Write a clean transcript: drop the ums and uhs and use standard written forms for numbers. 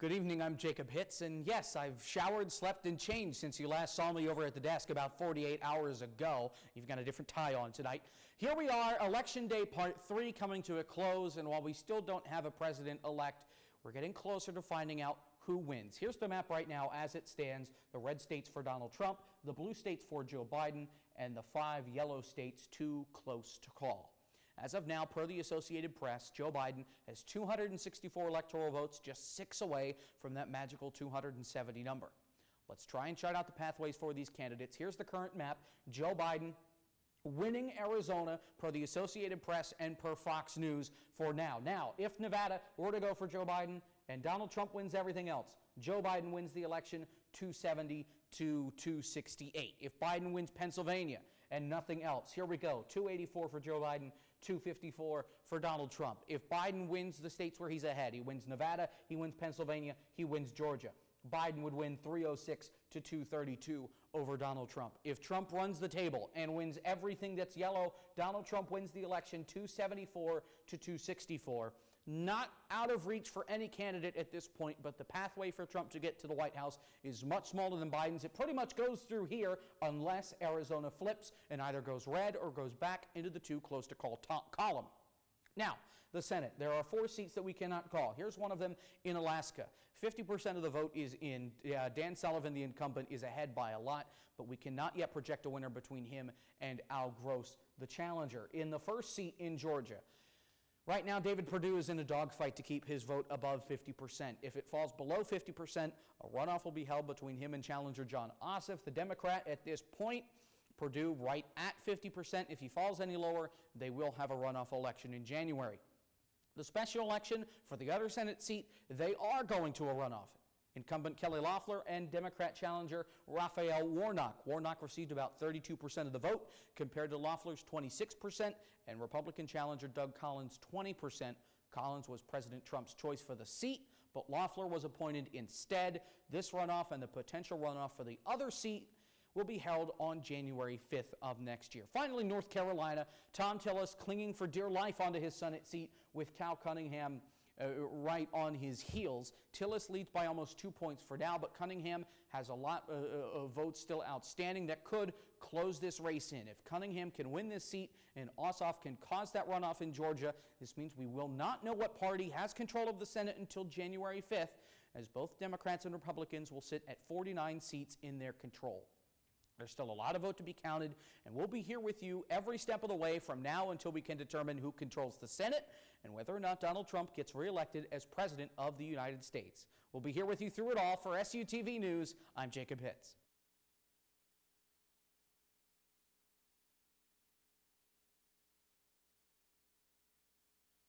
Good evening, I'm Jacob Hitz, and yes, I've showered, slept, and changed since you last saw me over at the desk about 48 hours ago. You've got a different tie on tonight. Here we are, Election Day Part 3 coming to a close, and while we still don't have a president-elect, we're getting closer to finding out who wins. Here's the map right now as it stands. The red states for Donald Trump, the blue states for Joe Biden, and the 5 yellow states too close to call. As of now, per the Associated Press, Joe Biden has 264 electoral votes, just 6 away from that magical 270 number. Let's try and chart out the pathways for these candidates. Here's the current map. Joe Biden winning Arizona per the Associated Press and per Fox News for now. Now, if Nevada were to go for Joe Biden and Donald Trump wins everything else, Joe Biden wins the election 270 to 268. If Biden wins Pennsylvania and nothing else, here we go, 284 for Joe Biden, 254 for Donald Trump. If Biden wins the states where he's ahead, he wins Nevada, he wins Pennsylvania, he wins Georgia, Biden would win 306 to 232 over Donald Trump. If Trump runs the table and wins everything that's yellow, Donald Trump wins the election 274 to 264. Not out of reach for any candidate at this point, but the pathway for Trump to get to the White House is much smaller than Biden's. It pretty much goes through here unless Arizona flips and either goes red or goes back into the too close to call column. Now, the Senate. There are 4 seats that we cannot call. Here's one of them in Alaska. 50% of the vote is in. Dan Sullivan, the incumbent, is ahead by a lot, but we cannot yet project a winner between him and Al Gross, the challenger. In the first seat in Georgia, right now, David Perdue is in a dogfight to keep his vote above 50%. If it falls below 50%, a runoff will be held between him and challenger John Ossoff, the Democrat. At this point, Perdue right at 50%. If he falls any lower, they will have a runoff election in January. The special election for the other Senate seat, they are going to a runoff. Incumbent Kelly Loeffler and Democrat challenger Raphael Warnock. Warnock received about 32% of the vote compared to Loeffler's 26% and Republican challenger Doug Collins' 20%. Collins was President Trump's choice for the seat, but Loeffler was appointed instead. This runoff and the potential runoff for the other seat will be held on January 5th of next year. Finally, North Carolina, Tom Tillis clinging for dear life onto his Senate seat with Cal Cunningham right on his heels. Tillis leads by almost 2 points for now, but Cunningham has a lot of votes still outstanding that could close this race in. If Cunningham can win this seat and Ossoff can cause that runoff in Georgia, this means we will not know what party has control of the Senate until January 5th, as both Democrats and Republicans will sit at 49 seats in their control. There's still a lot of vote to be counted, and we'll be here with you every step of the way from now until we can determine who controls the Senate and whether or not Donald Trump gets reelected as President of the United States. We'll be here with you through it all. For SUTV News, I'm Jacob Hitz.